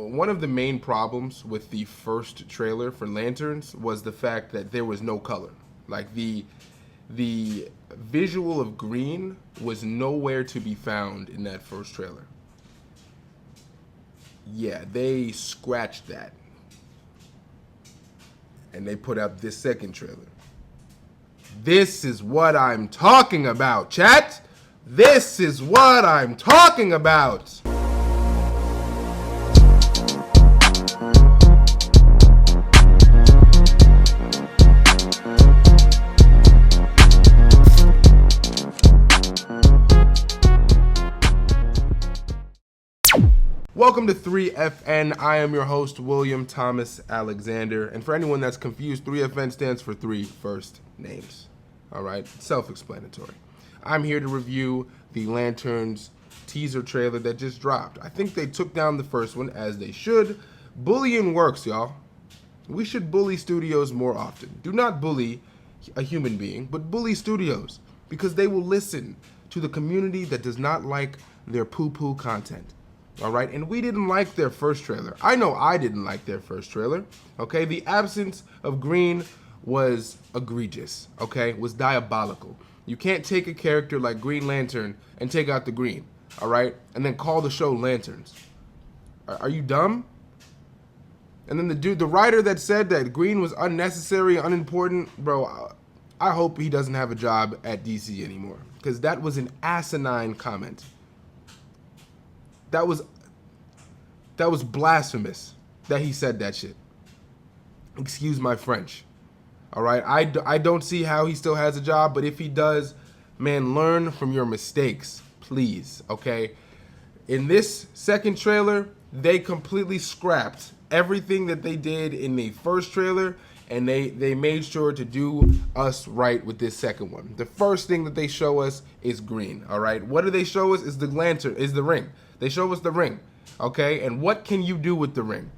One of the main problems with the first trailer for Lanterns was the fact that there was no color. Like the visual of green was nowhere to be found in that first trailer. Yeah, they scratched that. And they put out this second trailer. This is what I'm talking about, chat. This is what I'm talking about. Welcome to 3FN. I am your host, William Thomas Alexander. And for anyone that's confused, 3FN stands for three first names. All right, self-explanatory. I'm here to review the Lanterns teaser trailer that just dropped. I think they took down the first one, as they should. Bullying works, y'all. We should bully studios more often. Do not bully a human being, but bully studios, because they will listen to the community that does not like their poo-poo content. All right, and we didn't like their first trailer. I know I didn't like their first trailer. Okay, the absence of green was egregious. Okay, was diabolical. You can't take a character like Green Lantern and take out the green. All right, and then call the show Lanterns. Are you dumb? And then the writer that said that green was unnecessary, unimportant, bro, I hope he doesn't have a job at DC anymore, because that was an asinine comment. That was blasphemous that he said that shit. Excuse my French. All right, I don't see how he still has a job, but if he does, man, learn from your mistakes, please, okay? In this second trailer, they completely scrapped everything that they did in the first trailer, and they made sure to do us right with this second one. The first thing that they show us is green, all right? What do they show us? Is the lantern, is the ring. They show us the ring, okay? And what can you do with the ring?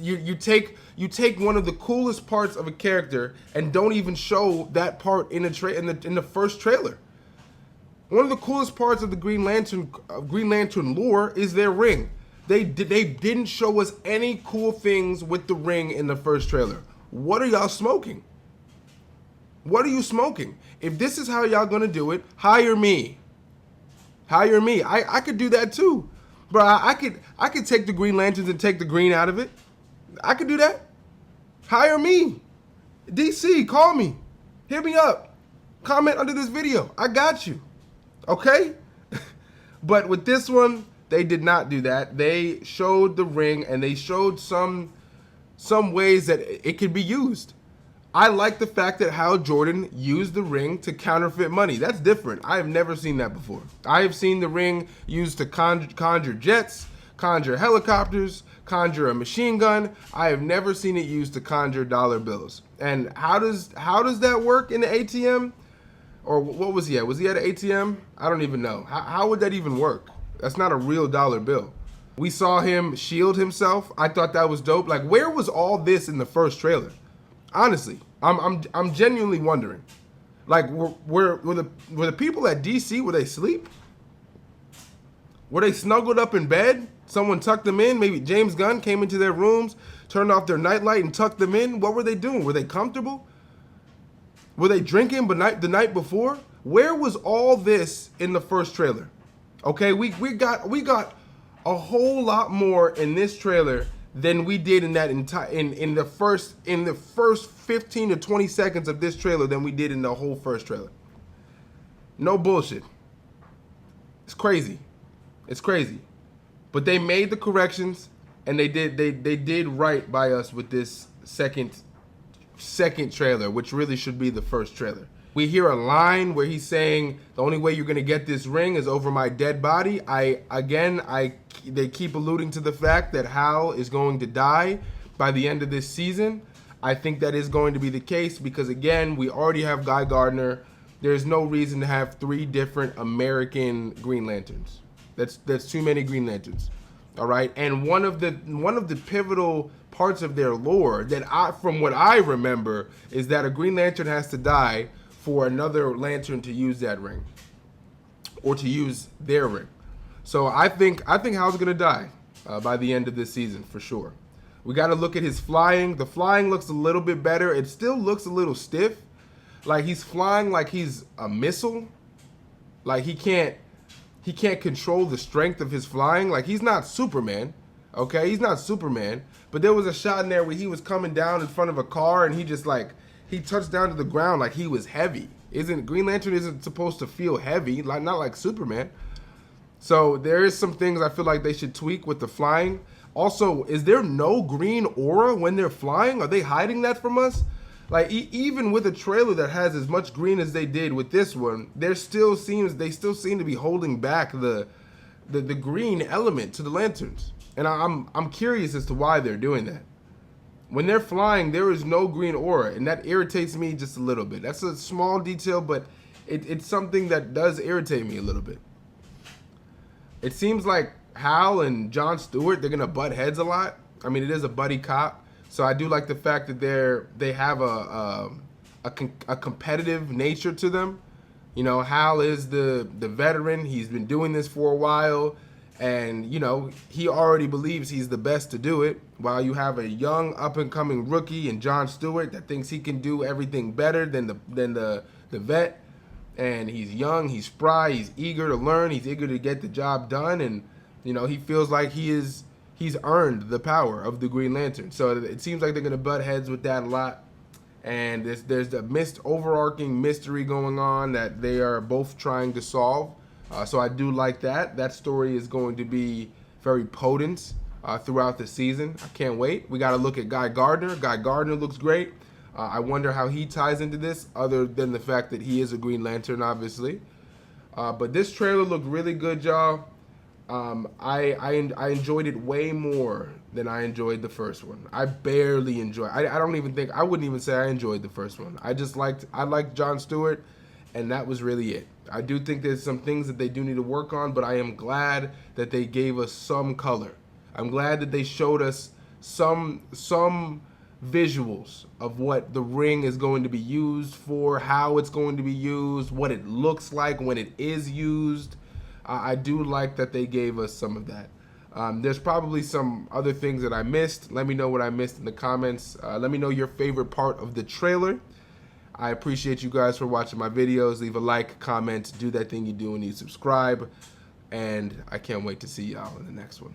You take one of the coolest parts of a character and don't even show that part in the first trailer. One of the coolest parts of the Green Lantern lore is their ring. They didn't show us any cool things with the ring in the first trailer. What are y'all smoking? What are you smoking? If this is how y'all gonna do it, hire me. Hire me. I could do that too. Bro, I could take the Green Lanterns and take the green out of it. I could do that. Hire me. DC, call me. Hit me up. Comment under this video. I got you. Okay? But with this one, they did not do that. They showed the ring, and they showed some ways that it could be used. I like the fact that Hal Jordan used the ring to counterfeit money. That's different. I have never seen that before. I have seen the ring used to conjure jets, conjure helicopters, conjure a machine gun. I have never seen it used to conjure dollar bills. And how does that work in the ATM? Or what was he at? Was he at an ATM? I don't even know. How would that even work? That's not a real dollar bill. We saw him shield himself. I thought that was dope. Like, where was all this in the first trailer? Honestly, I'm genuinely wondering. Like, were the people at DC, were they asleep? Were they snuggled up in bed? Someone tucked them in? Maybe James Gunn came into their rooms, turned off their nightlight, and tucked them in? What were they doing? Were they comfortable? Were they drinking the night before? Where was all this in the first trailer? Okay, we got a whole lot more in this trailer than we did in that in the first 15 to 20 seconds of this trailer than we did in the whole first trailer. No bullshit. It's crazy. It's crazy. But they made the corrections, and they did right by us with this second trailer, which really should be the first trailer. We hear a line where he's saying the only way you're gonna get this ring is over my dead body. They keep alluding to the fact that Hal is going to die by the end of this season. I think that is going to be the case because, again, we already have Guy Gardner. There's no reason to have three different American Green Lanterns. That's too many Green Lanterns. All right, and one of the pivotal parts of their lore from what I remember, is that a Green Lantern has to die for another Lantern to use that ring, or to use their ring. So I think Hal's gonna die. by the end of this season for sure. We got to look at his flying. The flying looks a little bit better. It still looks a little stiff. Like he's flying like he's a missile. Like he can't control the strength of his flying. Like he's not Superman. Okay, he's not Superman. But there was a shot in there where he was coming down in front of a car and he just like he touched down to the ground like he was heavy. Green Lantern isn't supposed to feel heavy, like not like Superman. So there is some things I feel like they should tweak with the flying. Also, is there no green aura when they're flying? Are they hiding that from us? Like even with a trailer that has as much green as they did with this one, they still seem to be holding back the green element to the lanterns. And I'm curious as to why they're doing that. When they're flying, there is no green aura, and that irritates me just a little bit. That's a small detail, but it's something that does irritate me a little bit. It seems like Hal and John Stewart, they're gonna butt heads a lot. I mean, it is a buddy cop, so I do like the fact that they have a competitive nature to them. You know, Hal is the veteran. He's been doing this for a while, and you know he already believes he's the best to do it. While you have a young up and coming rookie in John Stewart that thinks he can do everything better than the vet. And he's young, he's spry, he's eager to learn, he's eager to get the job done, and you know he feels like he's earned the power of the Green Lantern. So it seems like they're gonna butt heads with that a lot. And there's the overarching mystery going on that they are both trying to solve. So I do like that. That story is going to be very potent throughout the season. I can't wait. We got to look at Guy Gardner. Guy Gardner looks great. I wonder how he ties into this, other than the fact that he is a Green Lantern, obviously. But this trailer looked really good, y'all. I enjoyed it way more than I enjoyed the first one. I barely enjoyed. I wouldn't even say I enjoyed the first one. I liked John Stewart, and that was really it. I do think there's some things that they do need to work on, but I am glad that they gave us some color. I'm glad that they showed us some visuals of what the ring is going to be used for, how it's going to be used, what it looks like when it is used. I do like that they gave us some of that. There's probably some other things that I missed. Let me know what I missed in the comments. Let me know your favorite part of the trailer. I appreciate you guys for watching my videos. Leave a like, comment, do that thing you do when you subscribe. And I can't wait to see y'all in the next one.